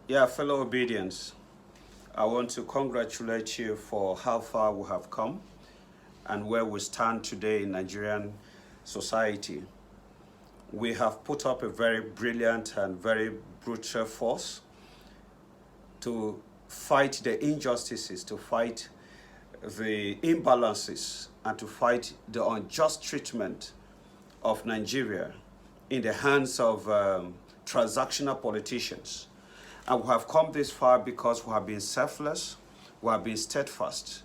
Yeah, fellow obedience, I want to congratulate you for how far we have come and where we stand today in Nigerian society. We have put up a very brilliant and very brutal force to fight the injustices, to fight the imbalances, and to fight the unjust treatment of Nigeria in the hands of transactional politicians. And we have come this far because we have been selfless, we have been steadfast,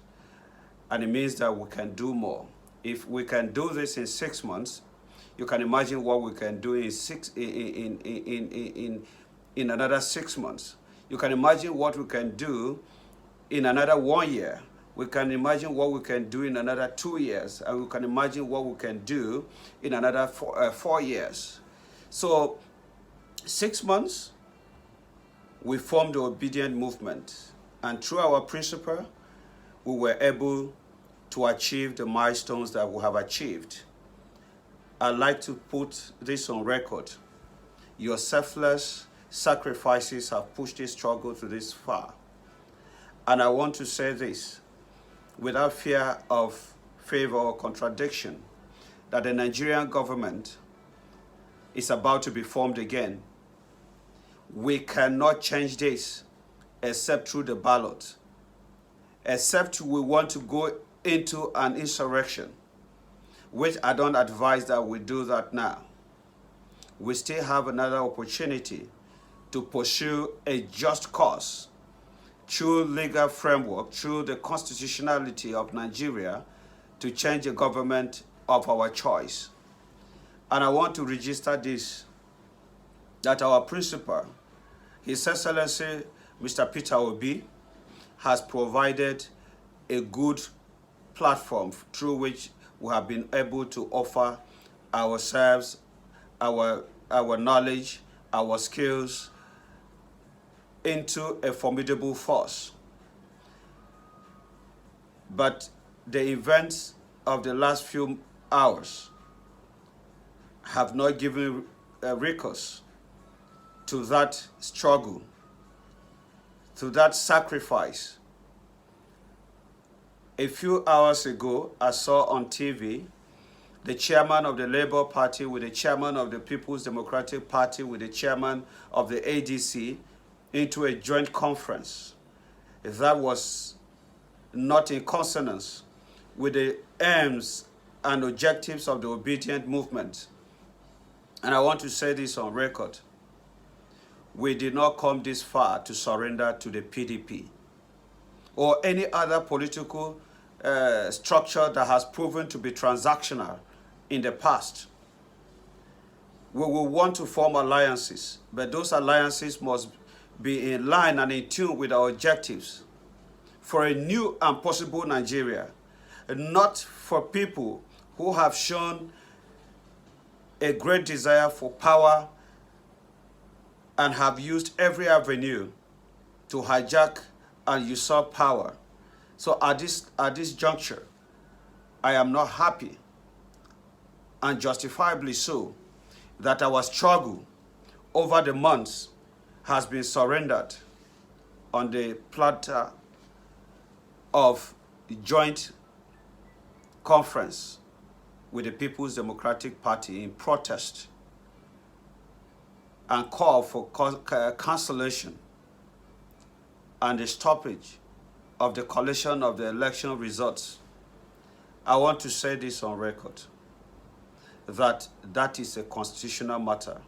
and it means that we can do more. If we can do this in 6 months, you can imagine what we can do in another 6 months. You can imagine what we can do in another 1 year. We can imagine what we can do in another 2 years, and we can imagine what we can do in another 4 years. So 6 months, we formed the obedient movement, and through our principle, we were able to achieve the milestones that we have achieved. I'd like to put this on record. Your selfless sacrifices have pushed this struggle to this far. And I want to say this, without fear of favor or contradiction, that the Nigerian government is about to be formed again. We cannot change this except through the ballot, except we want to go into an insurrection, which I don't advise that we do that now. We still have another opportunity to pursue a just cause through legal framework, through the constitutionality of Nigeria, to change the government of our choice. And I want to register this, that our principal, His Excellency Mr. Peter Obi, has provided a good platform through which we have been able to offer ourselves, our knowledge, our skills into a formidable force. But the events of the last few hours have not given recourse to that struggle, to that sacrifice. A few hours ago, I saw on TV the chairman of the Labour Party with the chairman of the People's Democratic Party with the chairman of the ADC into a joint conference. That was not in consonance with the aims and objectives of the obedient movement. And I want to say this on record. We did not come this far to surrender to the PDP or any other political structure that has proven to be transactional in the past. We will want to form alliances, but those alliances must be in line and in tune with our objectives for a new and possible Nigeria, not for people who have shown a great desire for power and have used every avenue to hijack and usurp power. So at this juncture, I am not happy, and justifiably so, that our struggle over the months has been surrendered on the platter of joint conference with the People's Democratic Party in protest and call for cancellation and the stoppage of the collation of the election results. I want to say this on record, that is a constitutional matter,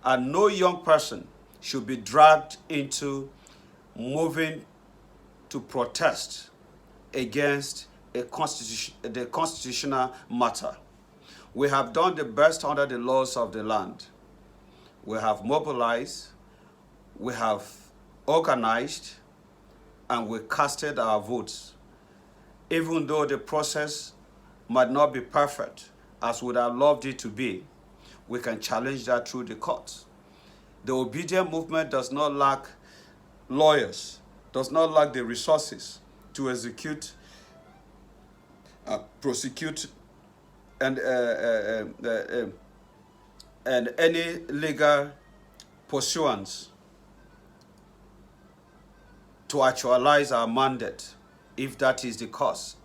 and no young person should be dragged into moving to protest against the constitutional matter. We have done the best under the laws of the land. We have mobilized, we have organized, and we casted our votes. Even though the process might not be perfect, as we would have loved it to be, we can challenge that through the courts. The obedient movement does not lack lawyers, does not lack the resources to execute, prosecute, and any legal pursuance to actualize our mandate, if that is the cause,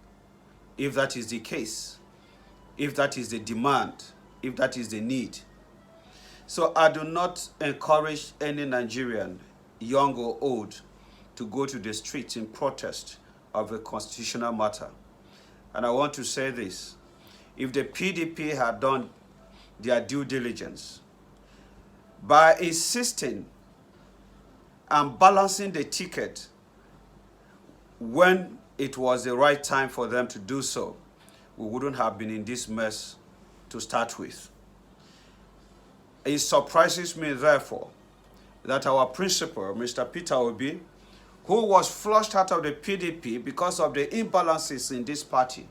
if that is the case, if that is the demand, if that is the need. So I do not encourage any Nigerian, young or old, to go to the streets in protest of a constitutional matter. And I want to say this: if the PDP had done their due diligence by insisting and balancing the ticket when it was the right time for them to do so, we wouldn't have been in this mess to start with. It surprises me, therefore, that our principal, Mr. Peter Obi, who was flushed out of the PDP because of the imbalances in this party,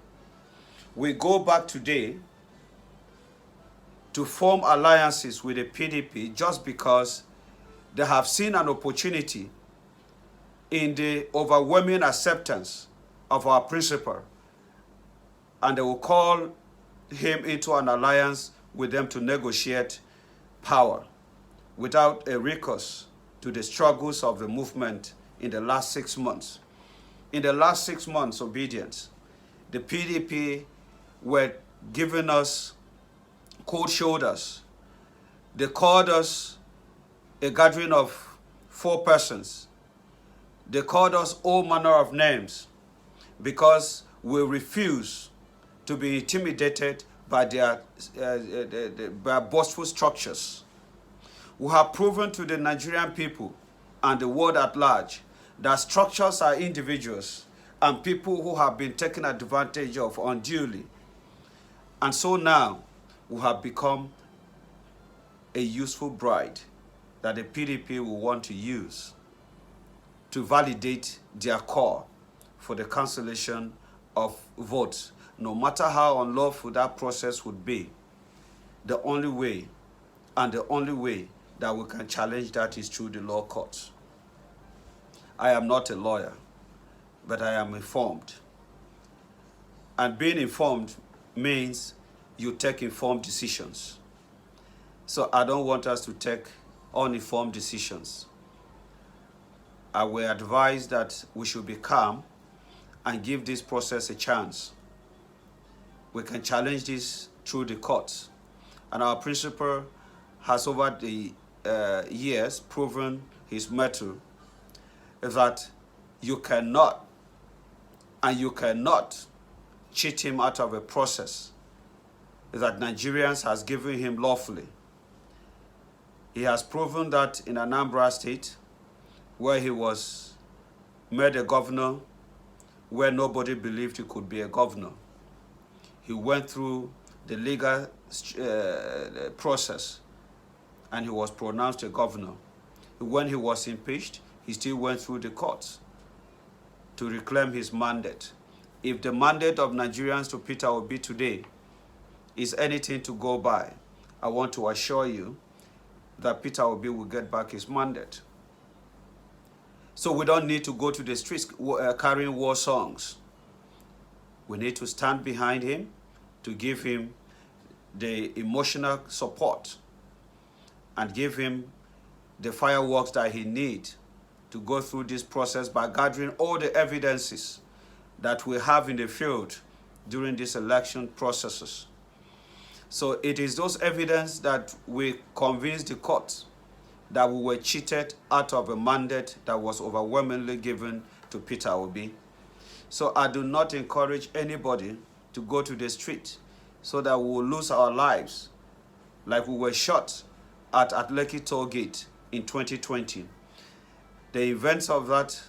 will go back today to form alliances with the PDP just because they have seen an opportunity in the overwhelming acceptance of our principal, and they will call him into an alliance with them to negotiate power without a recourse to the struggles of the movement in the last 6 months. In the last 6 months' obedience, the PDP were giving us cold shoulders. They called us a gathering of 4 persons. They called us all manner of names because we refuse to be intimidated by their by boastful structures. We have proven to the Nigerian people and the world at large that structures are individuals and people who have been taken advantage of unduly. And so now we have become a useful bride that the PDP will want to use to validate their call for the cancellation of votes. No matter how unlawful that process would be, the only way that we can challenge that is through the law courts. I am not a lawyer, but I am informed. And being informed means you take informed decisions. So I don't want us to take uninformed decisions. I will advise that we should be calm and give this process a chance. We can challenge this through the courts. And our principal has over the years proven his mettle that you cannot cheat him out of a process that Nigerians has given him lawfully. He has proven that in Anambra State, where he was made a governor, where nobody believed he could be a governor. He went through the legal process and he was pronounced a governor. When he was impeached, he still went through the courts to reclaim his mandate. If the mandate of Nigerians to Peter Obi today is anything to go by, I want to assure you that Peter Obi will get back his mandate. So we don't need to go to the streets carrying war songs. We need to stand behind him to give him the emotional support and give him the fireworks that he needs to go through this process by gathering all the evidences that we have in the field during these election processes. So it is those evidence that we convince the court that we were cheated out of a mandate that was overwhelmingly given to Peter Obi. So I do not encourage anybody to go to the street so that we will lose our lives like we were shot at Lekki Toll Gate in 2020. The events of that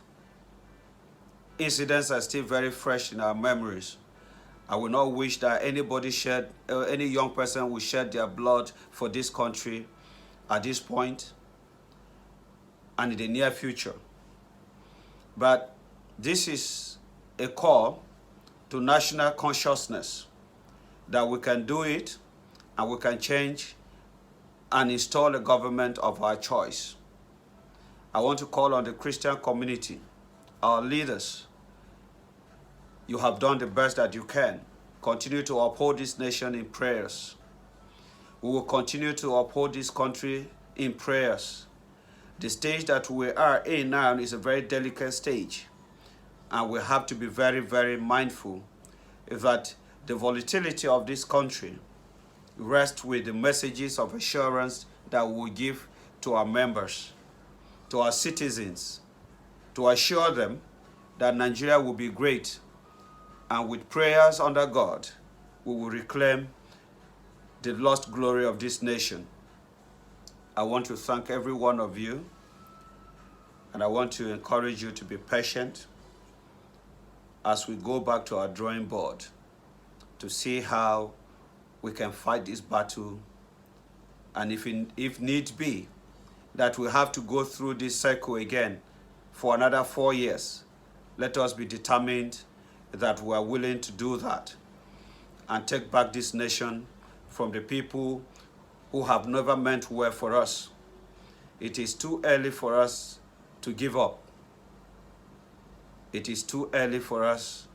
incidents are still very fresh in our memories. I will not wish that any young person will shed their blood for this country at this point and in the near future. But this is a call to national consciousness that we can do it and we can change and install a government of our choice. I want to call on the Christian community, our leaders. You have done the best that you can. Continue to uphold this nation in prayers. We will continue to uphold this country in prayers. The stage that we are in now is a very delicate stage, and we have to be very, very mindful that the volatility of this country rests with the messages of assurance that we will give to our members, to our citizens, to assure them that Nigeria will be great, and with prayers under God, we will reclaim the lost glory of this nation. I want to thank every one of you, and I want to encourage you to be patient as we go back to our drawing board to see how we can fight this battle, and if need be, that we have to go through this cycle again for another 4 years. Let us be determined that we are willing to do that and take back this nation from the people who have never meant well for us. It is too early for us to give up. It is too early for us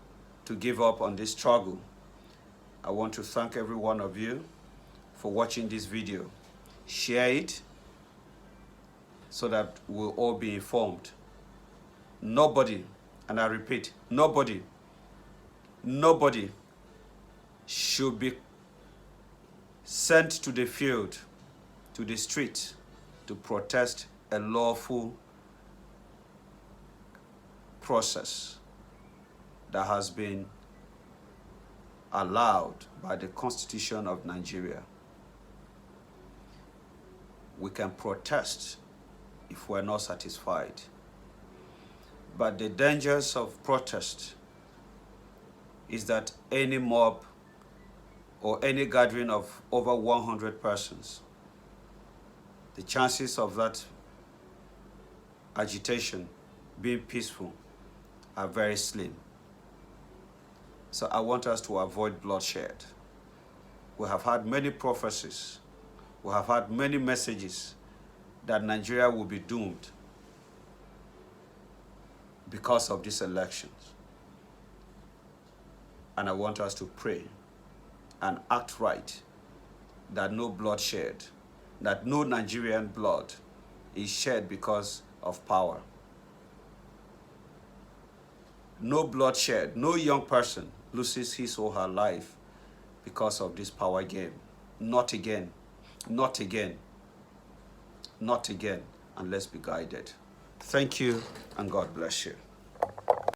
to give up on this struggle. I want to thank every one of you for watching this video. Share it so that we'll all be informed. Nobody, and I repeat, nobody should be sent to the field, to the street, to protest a lawful process that has been allowed by the Constitution of Nigeria. We can protest if we're not satisfied, but the dangers of protest is that any mob or any gathering of over 100 persons, the chances of that agitation being peaceful are very slim. So I want us to avoid bloodshed. We have had many prophecies. We have had many messages that Nigeria will be doomed because of these elections. And I want us to pray and act right, that no bloodshed, that no Nigerian blood is shed because of power. No bloodshed, no young person loses his or her life because of this power game. Not again, not again, not again, and let's be guided. Thank you, and God bless you.